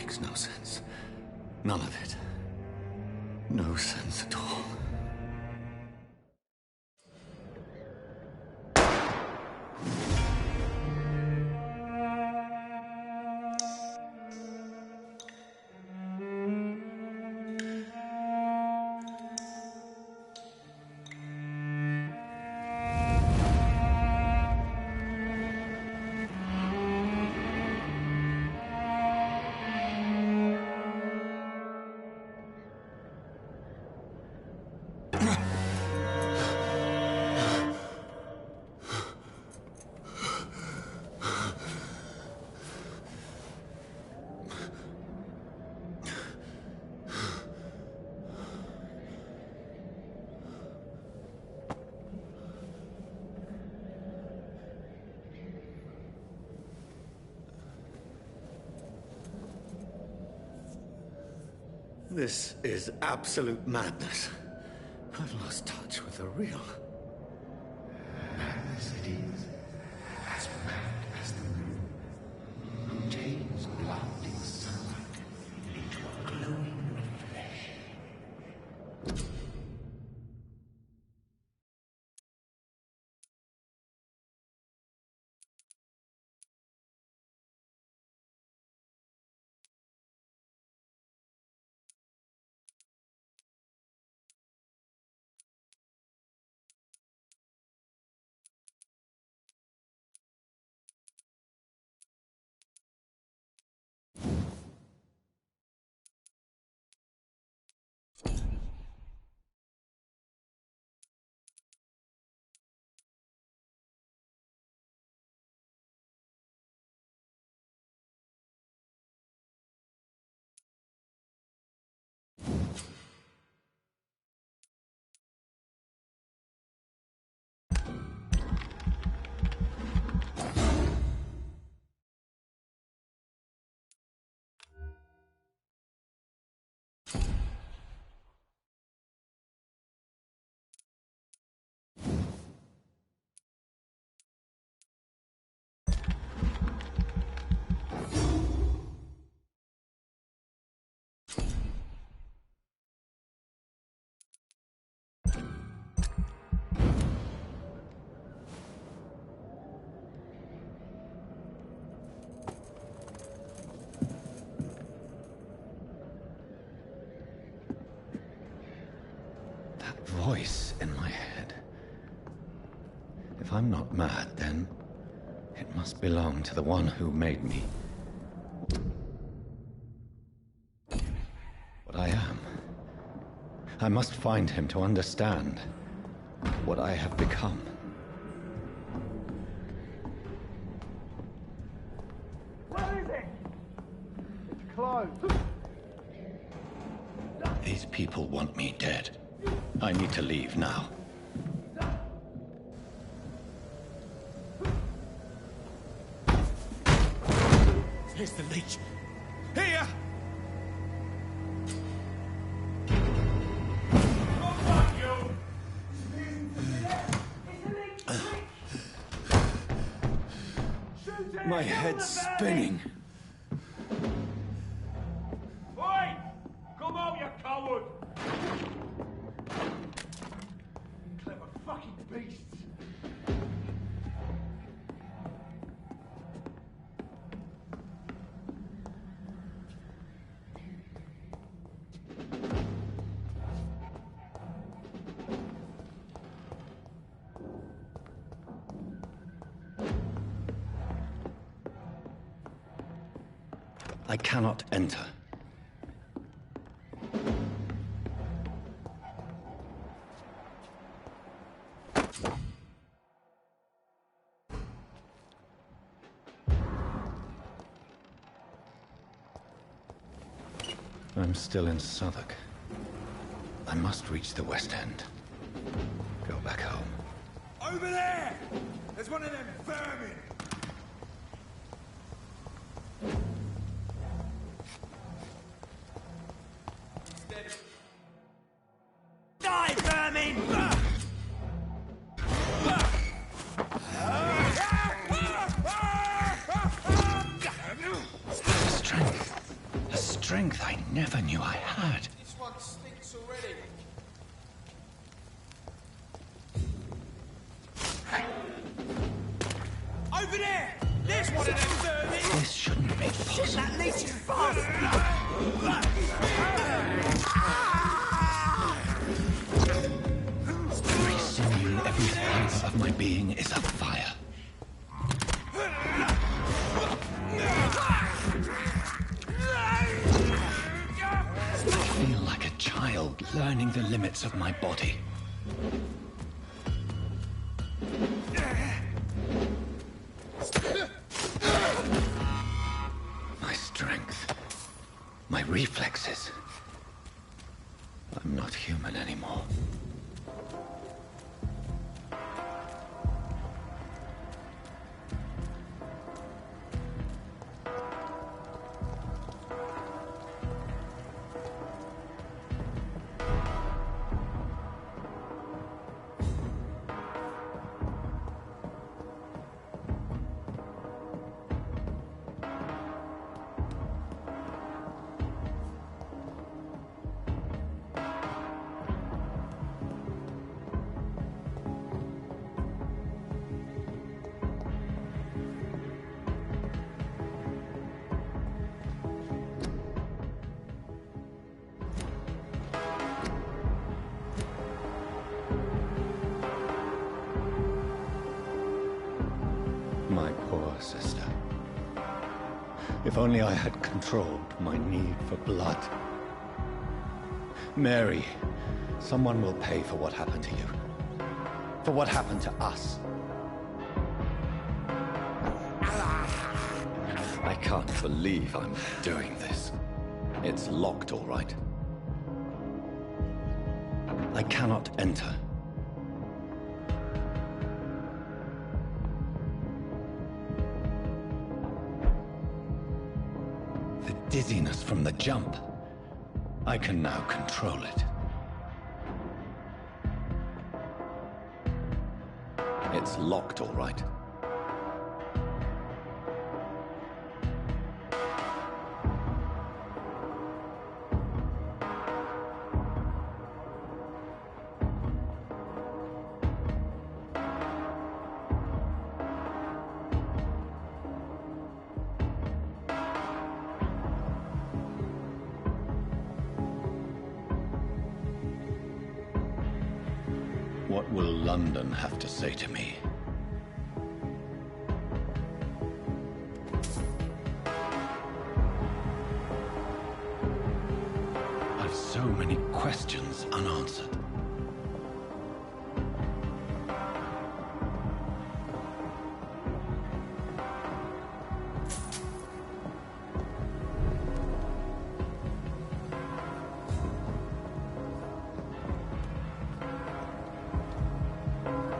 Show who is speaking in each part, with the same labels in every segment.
Speaker 1: makes no sense. None of it. No sense at all. This is absolute madness. I've lost touch with the real.
Speaker 2: Madness it is, as mad as the moon, contains blinding sunlight into a glowing flesh.
Speaker 1: Voice in my head. If I'm not mad, then it must belong to the one who made me. What I am. I must find him to understand what I have become.
Speaker 3: Where is it? It's closed.
Speaker 1: These people want me dead. I need to leave now.
Speaker 4: Here's the leech. Here!
Speaker 1: My head's spinning.
Speaker 3: Oi! Come out, you coward! Clever fucking beasts!
Speaker 1: I cannot enter. I'm still in Southwark. I must reach the West End. Go back home.
Speaker 4: Over there! There's one of them vermin! Die, vermin!
Speaker 1: Strength. A never knew I had.
Speaker 4: This one stinks already. Over there! There's one of them vermin!
Speaker 1: This shouldn't be possible.
Speaker 4: That leech is fast!
Speaker 1: Every sinew, every fiber of my being is afire. I feel like a child learning the limits of my body. My strength, my reflexes. I'm not human anymore. My poor sister. If only I had controlled my need for blood. Mary, someone will pay for what happened to you. For what happened to us. I can't believe I'm doing this. It's locked, all right. I cannot enter. The dizziness from the jump. I can now control it. It's locked, all right. What will London have to say to me? I've so many questions unanswered.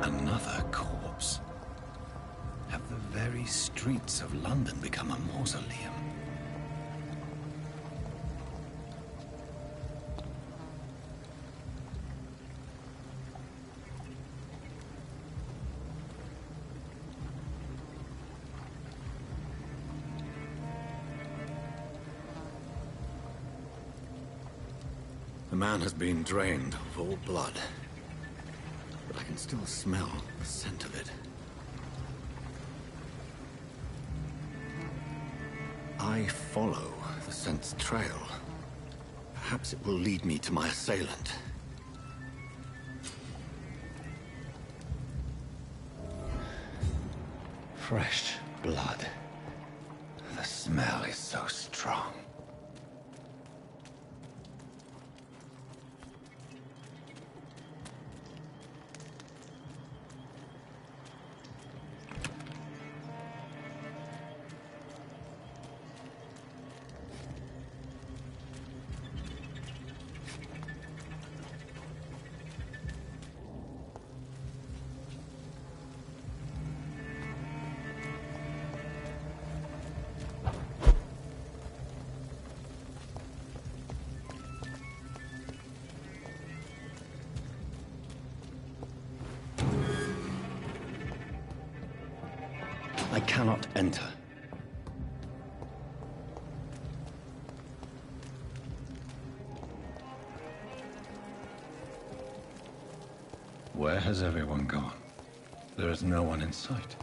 Speaker 1: Another corpse. Have the very streets of London become a mausoleum? The man has been drained of all blood. But I can still smell the scent of it. I follow the scent's trail. Perhaps it will lead me to my assailant. Fresh blood. The smell is so strong. I cannot enter. Where has everyone gone? There is no one in sight.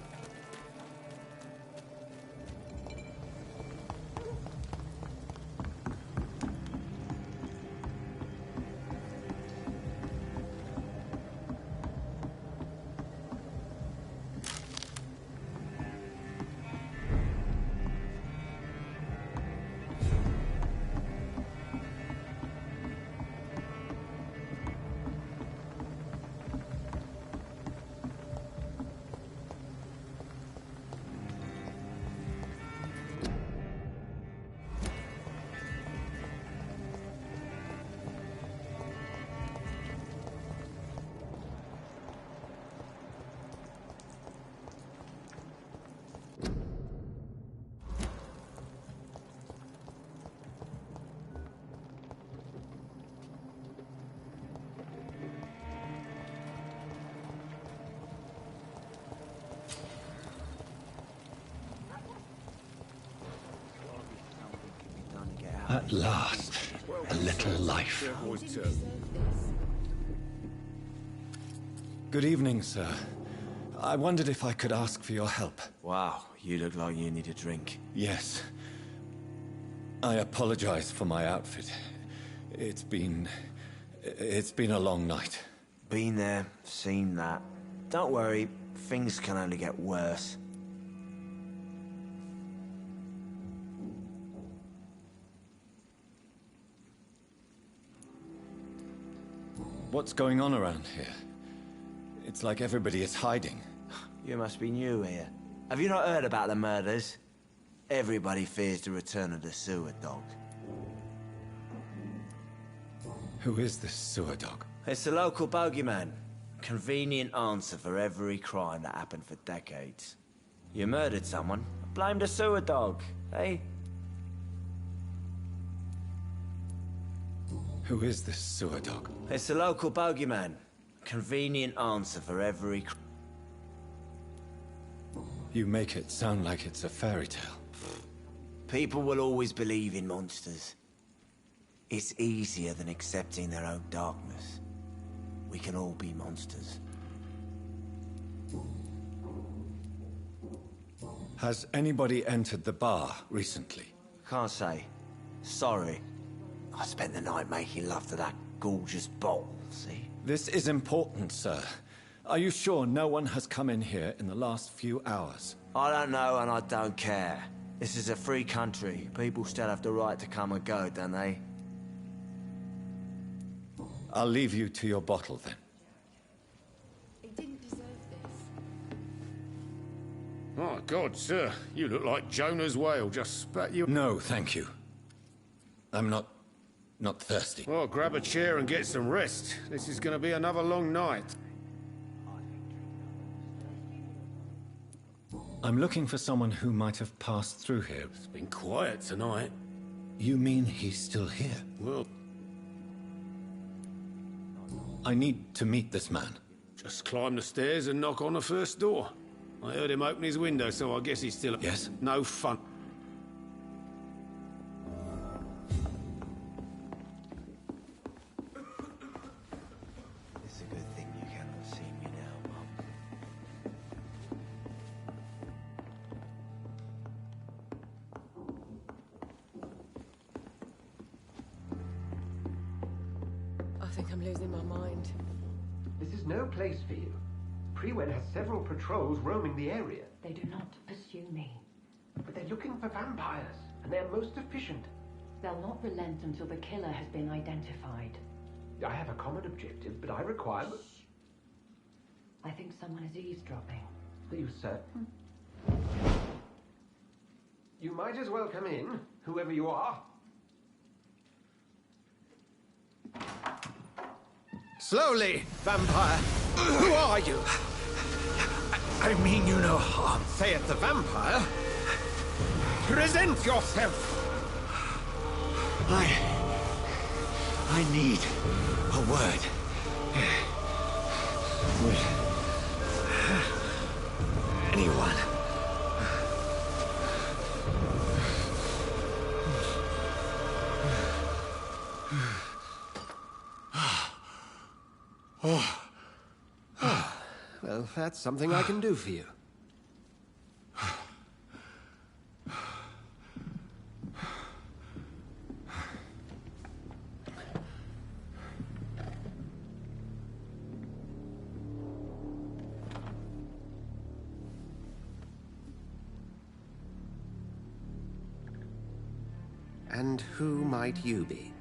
Speaker 1: At last, a little life. Good evening, sir. I wondered if I could ask for your help.
Speaker 5: Wow, you look like you need a drink.
Speaker 1: Yes. I apologize for my outfit. It's been a long night.
Speaker 5: Been there, seen that. Don't worry, things can only get worse.
Speaker 1: What's going on around here? It's like everybody is hiding.
Speaker 5: You must be new here. Have you not heard about the murders? Everybody fears the return of the sewer dog.
Speaker 1: Who is this sewer dog?
Speaker 5: It's the local bogeyman. Convenient answer for every crime that happened for decades. You murdered someone, blame the sewer dog, eh?
Speaker 1: Who is this sewer dog?
Speaker 5: It's the local bogeyman. Convenient answer for every
Speaker 1: You make it sound like it's a fairy tale.
Speaker 5: People will always believe in monsters. It's easier than accepting their own darkness. We can all be monsters.
Speaker 1: Has anybody entered the bar recently?
Speaker 5: Can't say. Sorry. I spent the night making love to that gorgeous bottle, see?
Speaker 1: This is important, sir. Are you sure no one has come in here in the last few hours?
Speaker 5: I don't know and I don't care. This is a free country. People still have the right to come and go, don't they?
Speaker 1: I'll leave you to your bottle, then.
Speaker 6: He didn't deserve this.
Speaker 3: My God, sir. You look like Jonah's whale just spat you...
Speaker 1: No, thank you. I'm not thirsty.
Speaker 3: Well, grab a chair and get some rest. This is going to be another long night.
Speaker 1: I'm looking for someone who might have passed through here.
Speaker 3: It's been quiet tonight.
Speaker 1: You mean he's still here?
Speaker 3: Well,
Speaker 1: I need to meet this man.
Speaker 3: just climb the stairs and knock on the first door. I heard him open his window, so I guess he's still...
Speaker 1: Yes?
Speaker 3: No fun.
Speaker 5: It's a good thing you cannot see me now, Mum.
Speaker 6: I think I'm losing my mind.
Speaker 7: This is no place for you. Prewen has several patrols roaming the area,
Speaker 8: They do not pursue me.
Speaker 7: but they're looking for vampires, and they're most efficient.
Speaker 8: They'll not relent until the killer has been identified.
Speaker 7: I have a common objective, but I require...
Speaker 8: I think someone is eavesdropping.
Speaker 7: Are you certain? You might as well come in, whoever you are.
Speaker 4: Slowly, vampire. Who are you? I mean you no harm, saith the vampire. Present yourself.
Speaker 2: I need a word. With anyone.
Speaker 7: that's something I can do for you. And who might you be?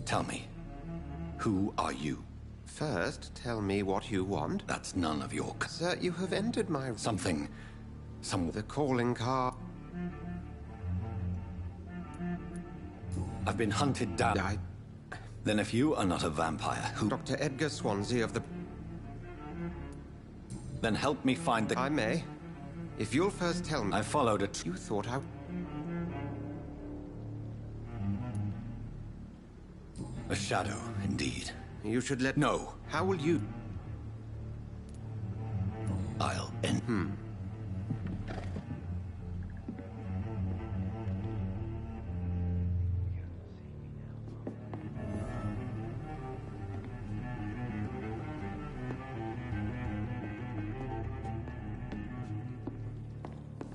Speaker 1: Tell me, who are you?
Speaker 7: First, tell me what you want.
Speaker 1: That's none of your...
Speaker 7: Sir, you have entered my...
Speaker 1: The
Speaker 7: calling card.
Speaker 1: I've been hunted down. Then if you are not a vampire, who...
Speaker 7: Dr. Edgar Swansea of the...
Speaker 1: Then help me find the...
Speaker 7: I may. If you'll first tell me...
Speaker 1: I followed a...
Speaker 7: You thought I...
Speaker 1: A shadow, indeed.
Speaker 7: You should let...
Speaker 1: No.
Speaker 7: How will you...
Speaker 1: I'll end...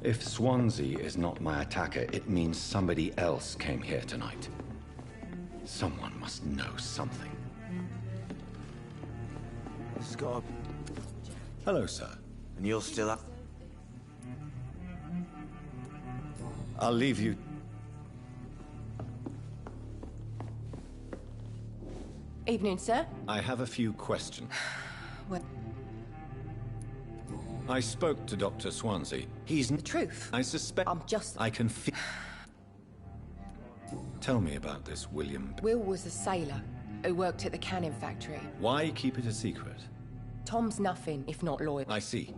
Speaker 1: If Swansea is not my attacker, it means somebody else came here tonight. Someone must know something.
Speaker 5: Scott.
Speaker 1: Hello, sir.
Speaker 5: And you're still up?
Speaker 1: I'll leave you...
Speaker 6: Evening, sir.
Speaker 1: I have a few questions.
Speaker 6: What?
Speaker 1: I spoke to Dr. Swansea. He's...
Speaker 6: The truth?
Speaker 1: I suspect...
Speaker 6: I'm just...
Speaker 1: I can feel... Tell me about this, William.
Speaker 6: Will was a sailor who worked at the canning factory.
Speaker 1: Why keep it a secret?
Speaker 6: Tom's nothing if not loyal.
Speaker 1: I see.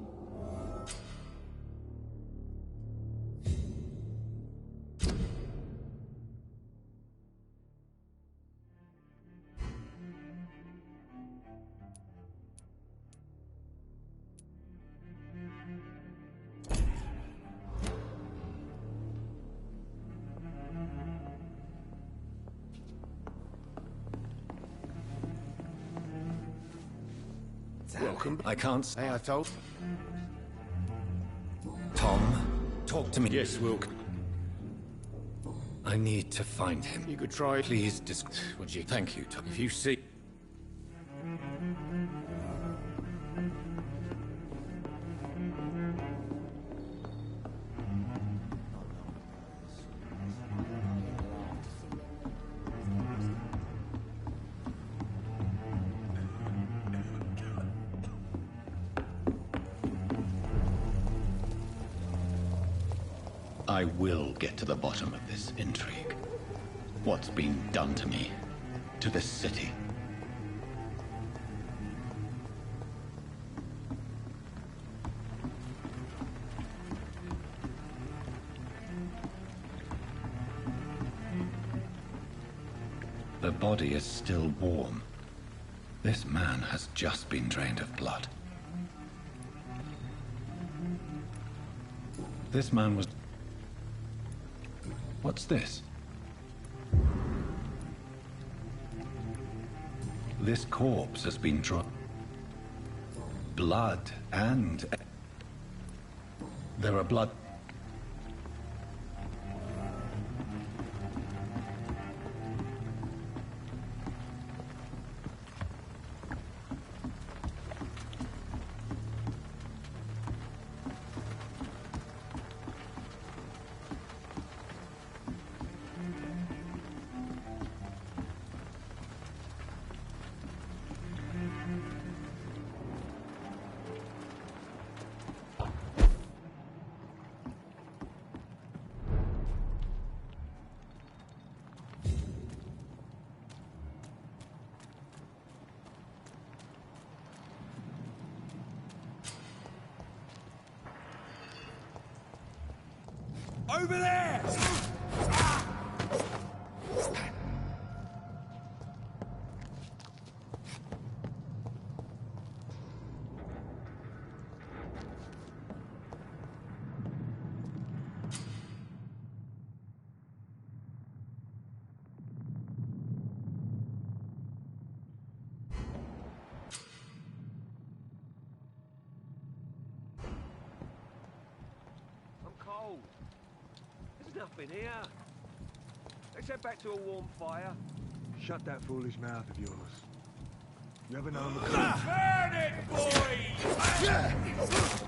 Speaker 3: Welcome.
Speaker 1: I can't...
Speaker 3: Hey, I told...
Speaker 1: Tom, talk to me.
Speaker 3: Yes, Wilk.
Speaker 1: I need to find him.
Speaker 3: You could try...
Speaker 1: Please,
Speaker 3: Would you...
Speaker 1: Thank you, Tom.
Speaker 3: If you see...
Speaker 1: I will get to the bottom of this intrigue. What's been done to me, to this city. The body is still warm. This man has just been drained of blood. This man was... What's this? This corpse has been blood and... There are blood...
Speaker 4: Over there!
Speaker 9: nothing here. Let's head back to a warm fire.
Speaker 10: Shut that foolish mouth of yours. You ever known the...
Speaker 4: Burn it, boys!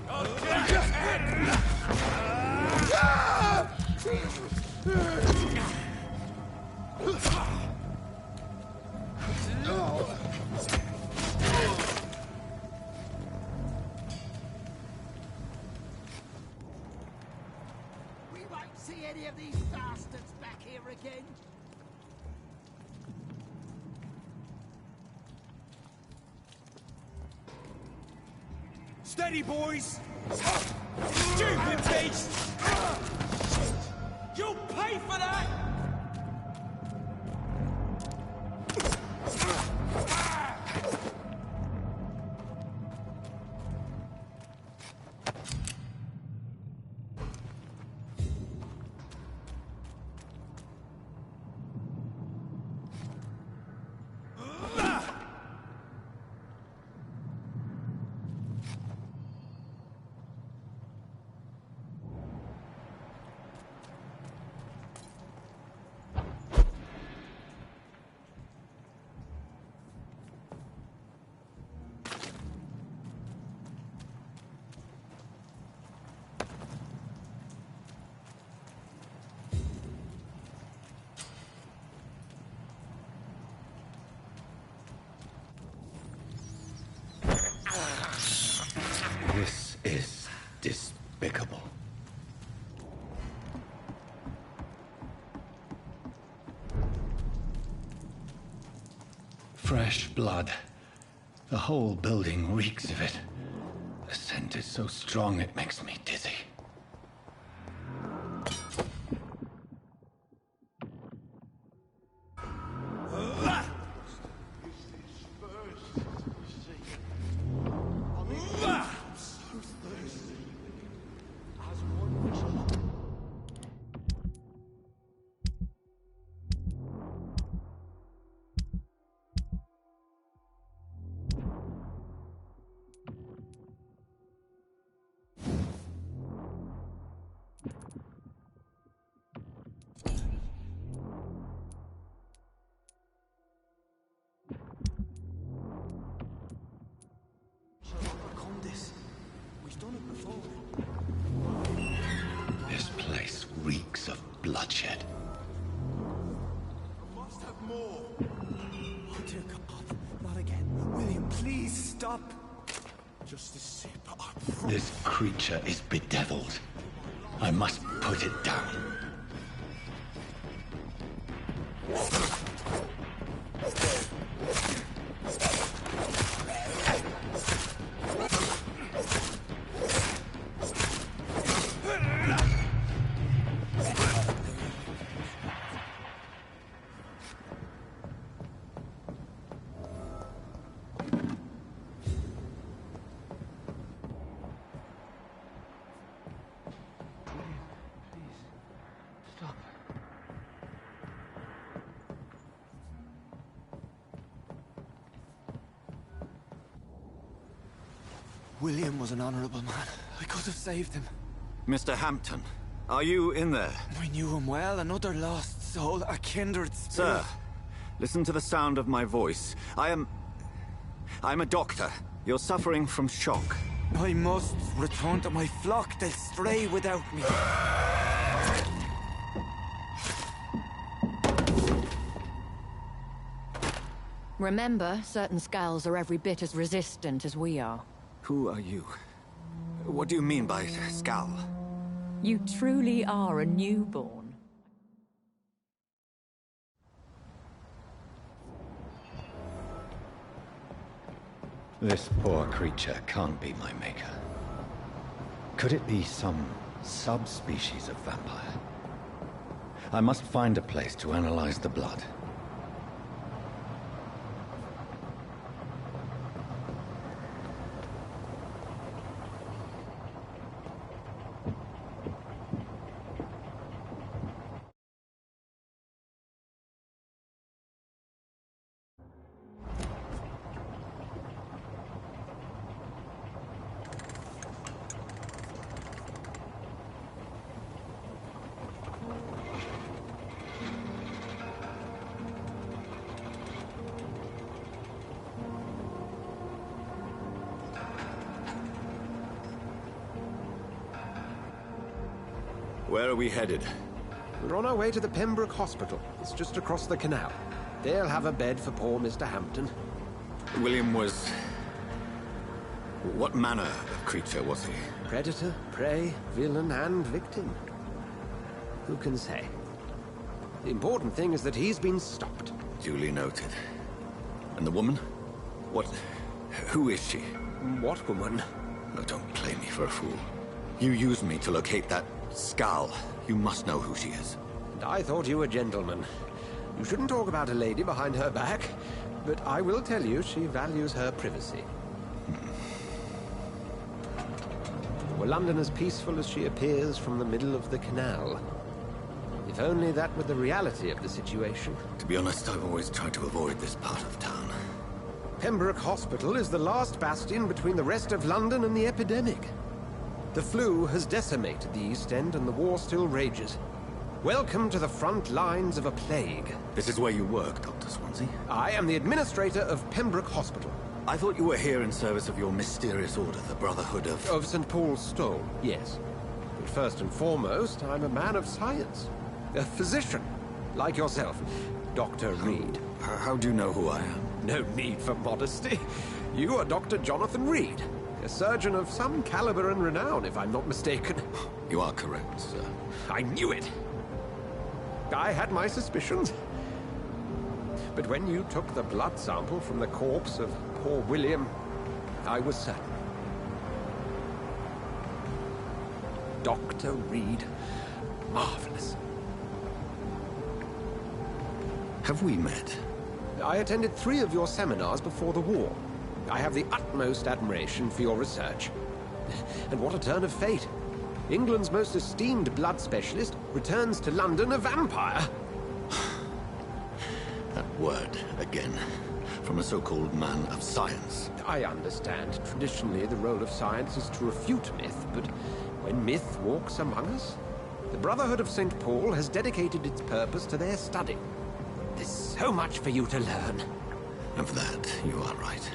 Speaker 4: I'll take your head!
Speaker 2: We won't see any of these bastards back here again.
Speaker 4: Steady, boys! Stupid beast! You'll pay for that!
Speaker 1: This is despicable. Fresh blood. The whole building reeks of it. The scent is so strong it makes me dizzy. This place reeks of bloodshed.
Speaker 2: I must have more. Oh, dear God. Not again. William, please stop. Just a sip.
Speaker 1: This creature is bedeviled. I must put it down.
Speaker 5: William was an honorable man. I could have saved him.
Speaker 1: Mr. Hampton, are you in there?
Speaker 5: I knew him well, another lost soul, a kindred spirit.
Speaker 1: Sir, listen to the sound of my voice. I'm a doctor. You're suffering from shock.
Speaker 5: I must return to my flock. They'll stray without me.
Speaker 11: Remember, certain skulls are every bit as resistant as we are.
Speaker 1: Who are you? What do you mean by skull?
Speaker 11: You truly are a newborn.
Speaker 1: This poor creature can't be my maker. Could it be some subspecies of vampire? I must find a place to analyze the blood.
Speaker 12: Where are we headed?
Speaker 13: We're on our way to the Pembroke Hospital. It's just across the canal. They'll have a bed for poor Mr. Hampton.
Speaker 12: William was... What manner of creature was he?
Speaker 13: Predator, prey, villain, and victim. Who can say? The important thing is that he's been stopped.
Speaker 12: Duly noted. And the woman? What... Who is she?
Speaker 13: What woman?
Speaker 12: Oh, don't play me for a fool. You used me to locate that skull. You must know who she is.
Speaker 13: And I thought you a gentleman. You shouldn't talk about a lady behind her back, but I will tell you she values her privacy. Were London as peaceful as she appears from the middle of the canal? If only that were the reality of the situation.
Speaker 12: To be honest, I've always tried to avoid this part of town.
Speaker 13: Pembroke Hospital is the last bastion between the rest of London and the epidemic. The flu has decimated the East End and the war still rages. Welcome to the front lines of a plague.
Speaker 12: This is where you work, Dr. Swansea?
Speaker 13: I am the administrator of Pembroke Hospital.
Speaker 12: I thought you were here in service of your mysterious order, the Brotherhood of...
Speaker 13: Of St. Paul's Stole, yes. But first and foremost, I'm a man of science. A physician, like yourself, Dr. Reed.
Speaker 12: How do you know who I am?
Speaker 13: No need for modesty. You are Dr. Jonathan Reed, a surgeon of some caliber and renown, if I'm not mistaken.
Speaker 12: You are correct, sir.
Speaker 13: I knew it! I had my suspicions. But when you took the blood sample from the corpse of poor William, I was certain. Dr. Reed. Marvelous.
Speaker 12: Have we met?
Speaker 13: I attended 3 of your seminars before the war. I have the utmost admiration for your research. And what a turn of fate. England's most esteemed blood specialist returns to London a vampire.
Speaker 12: That word, again. From a so-called man of science.
Speaker 13: I understand. Traditionally, the role of science is to refute myth, but when myth walks among us, the Brotherhood of St. Paul has dedicated its purpose to their study. There's so much for you to learn.
Speaker 12: And for that, you are right.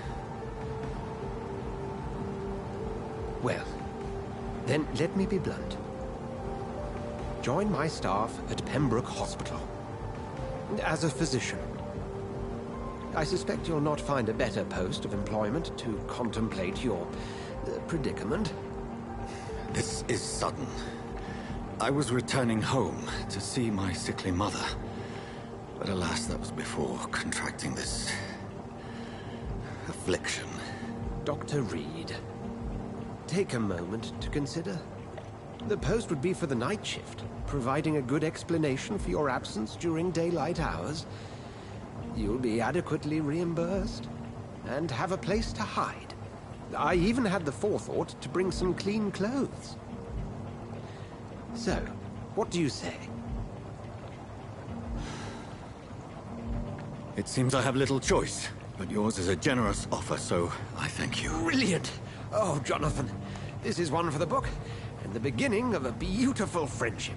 Speaker 13: Well, then let me be blunt. Join my staff at Pembroke Hospital. As a physician. I suspect you'll not find a better post of employment to contemplate your predicament.
Speaker 12: This is sudden. I was returning home to see my sickly mother. But alas, that was before contracting this... affliction.
Speaker 13: Dr. Reed, take a moment to consider. The post would be for the night shift, providing a good explanation for your absence during daylight hours. You'll be adequately reimbursed, and have a place to hide. I even had the forethought to bring some clean clothes. So, what do you say?
Speaker 12: It seems I have little choice, but yours is a generous offer, so I thank you.
Speaker 13: Brilliant! Oh, Jonathan, this is one for the book, and the beginning of a beautiful friendship.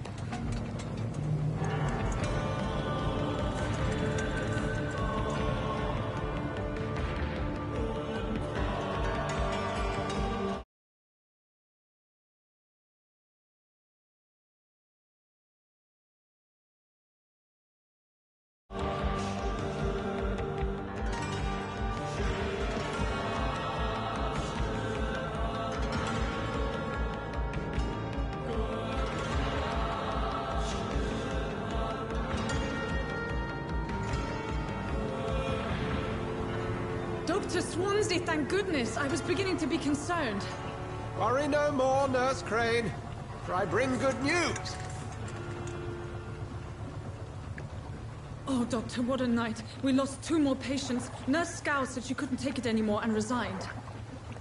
Speaker 14: Dr. Swansea, thank goodness. I was beginning to be concerned.
Speaker 13: Worry no more, Nurse Crane, for I bring good news.
Speaker 14: Oh, Doctor, what a night. We lost 2 more patients. Nurse Scow said she couldn't take it anymore and resigned.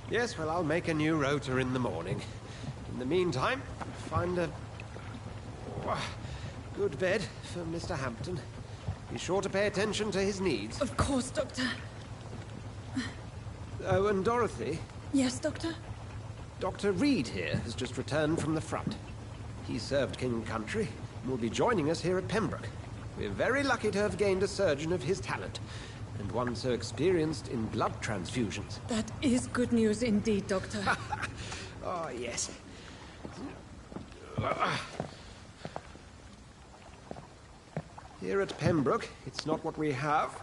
Speaker 13: Yes, well, I'll make a new rota in the morning. In the meantime, find a... good bed for Mr. Hampton. Be sure to pay attention to his needs.
Speaker 14: Of course, Doctor.
Speaker 13: Oh, and Dorothy?
Speaker 14: Yes, Doctor?
Speaker 13: Dr. Reed here has just returned from the front. He served King and Country and will be joining us here at Pembroke. We're very lucky to have gained a surgeon of his talent, and one so experienced in blood transfusions.
Speaker 14: That is good news indeed, Doctor.
Speaker 13: Oh, yes. Here at Pembroke, it's not what we have,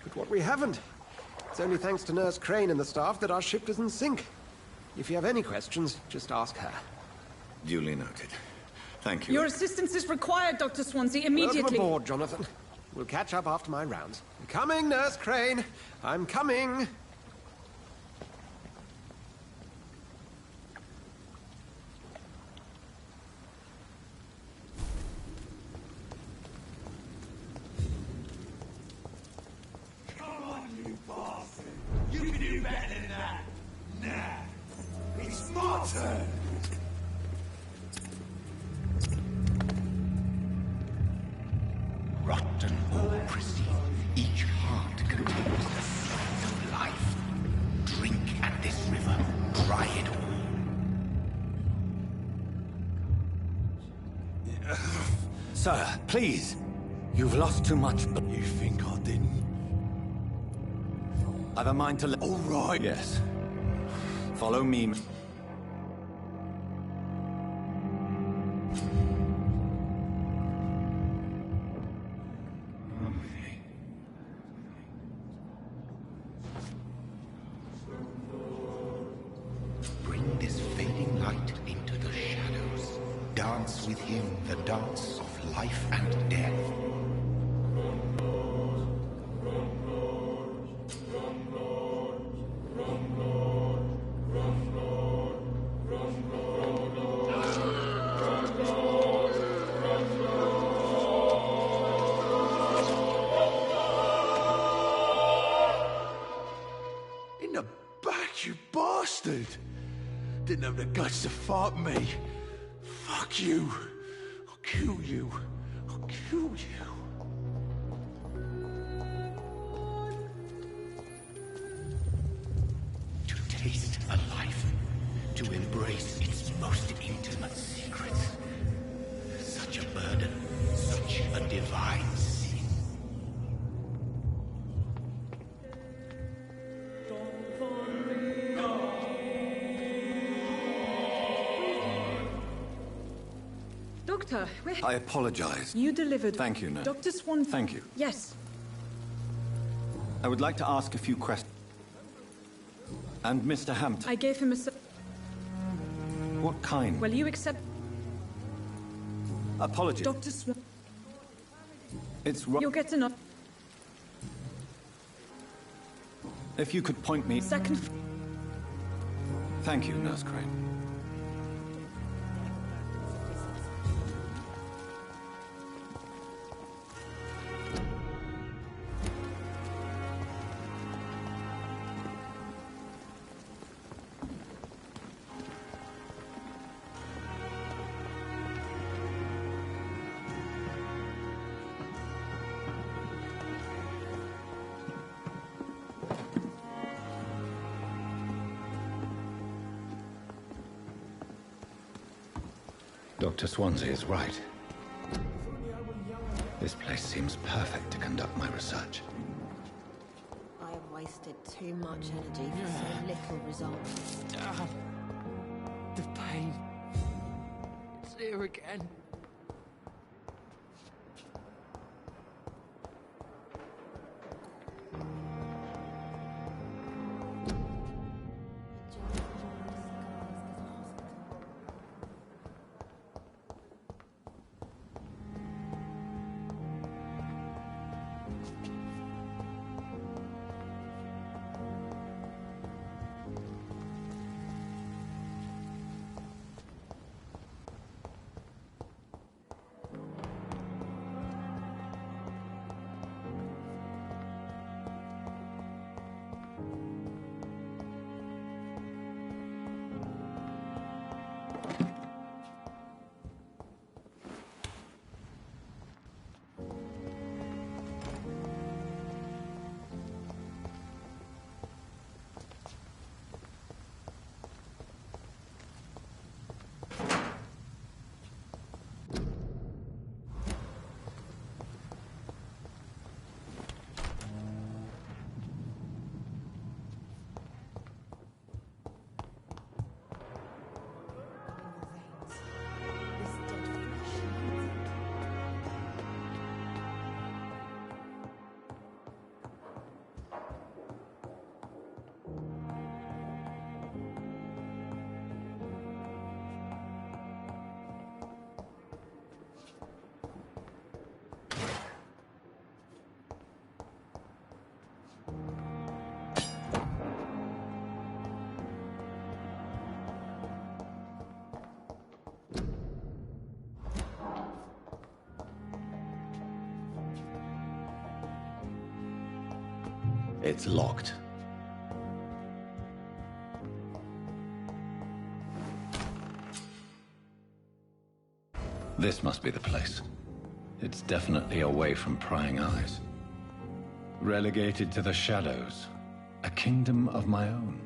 Speaker 13: but what we haven't. It's only thanks to Nurse Crane and the staff that our ship doesn't sink. If you have any questions, just ask her.
Speaker 12: Duly noted. Thank you.
Speaker 14: Your assistance is required, Dr. Swansea, immediately.
Speaker 13: Welcome aboard, Jonathan. We'll catch up after my rounds. I'm coming, Nurse Crane. I'm coming.
Speaker 2: Come on, you bastard! You can do better than that! Nah! It's my turn! Rotten or pristine, each heart contains the salt of life. Drink at this river, dry it all.
Speaker 1: Sir, please. You've lost too much, but...
Speaker 2: You think I didn't?
Speaker 1: I've a mind to let...
Speaker 2: All right.
Speaker 1: Yes. Follow me.
Speaker 2: Bring this fading light into the shadows. Dance with him the dance of life and death. In the back, you bastard! Didn't have the guts to fight me. Fuck you. I'll kill you. I'll kill you. To taste a life, to embrace its most intimate secrets. Such a burden, such a divine sin.
Speaker 14: Doctor, where...
Speaker 1: I apologize.
Speaker 14: You delivered...
Speaker 1: Thank you, Nurse.
Speaker 14: Dr. Swan...
Speaker 1: Thank you.
Speaker 14: Yes.
Speaker 1: I would like to ask a few questions. And Mr. Hampton.
Speaker 14: I gave him a...
Speaker 1: What kind?
Speaker 14: Well, you accept...
Speaker 1: Apologies.
Speaker 14: Dr. Swan...
Speaker 1: It's
Speaker 14: You'll get enough...
Speaker 1: If you could point me...
Speaker 14: Second...
Speaker 1: Thank you, Nurse Crane. Dr. Swansea is right. This place seems perfect to conduct my research.
Speaker 15: I have wasted too much energy for so little result.
Speaker 16: The pain. It's here again.
Speaker 1: It's locked. This must be the place. It's definitely away from prying eyes. Relegated to the shadows. A kingdom of my own.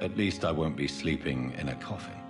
Speaker 1: At least I won't be sleeping in a coffin.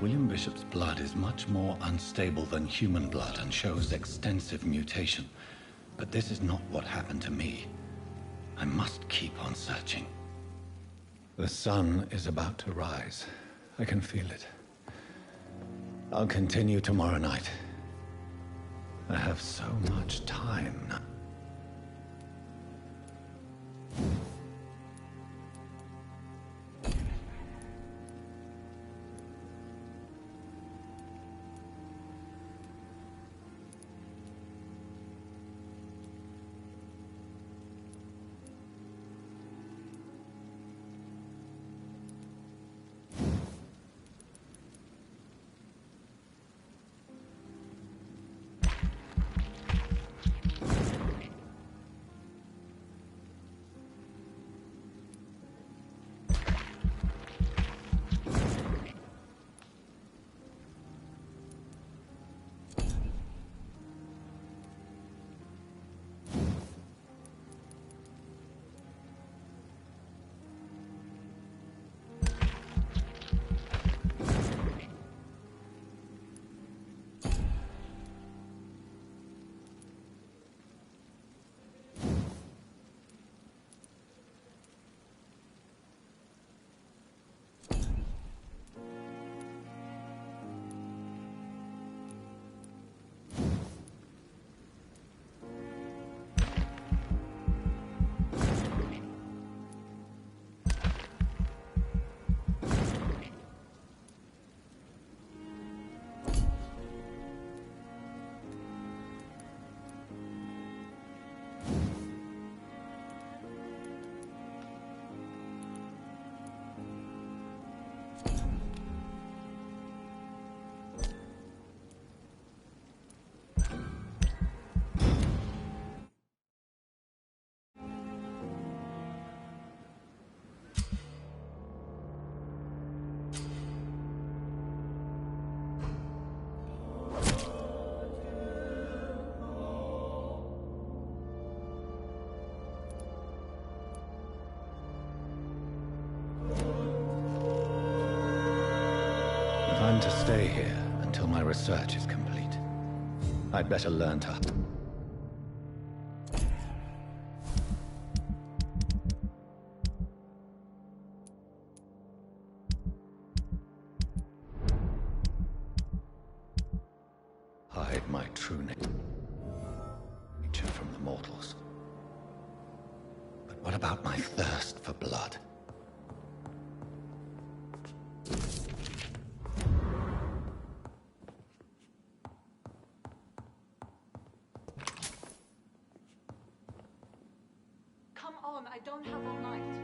Speaker 1: William Bishop's blood is much more unstable than human blood and shows extensive mutation. But this is not what happened to me. I must keep on searching. The sun is about to rise. I can feel it. I'll continue tomorrow night. I have so much time now. I'm to stay here until my research is complete. I'd better learn to... hide my true nature from the mortals. But what about my thirst for blood?
Speaker 8: Come on, I don't have all night.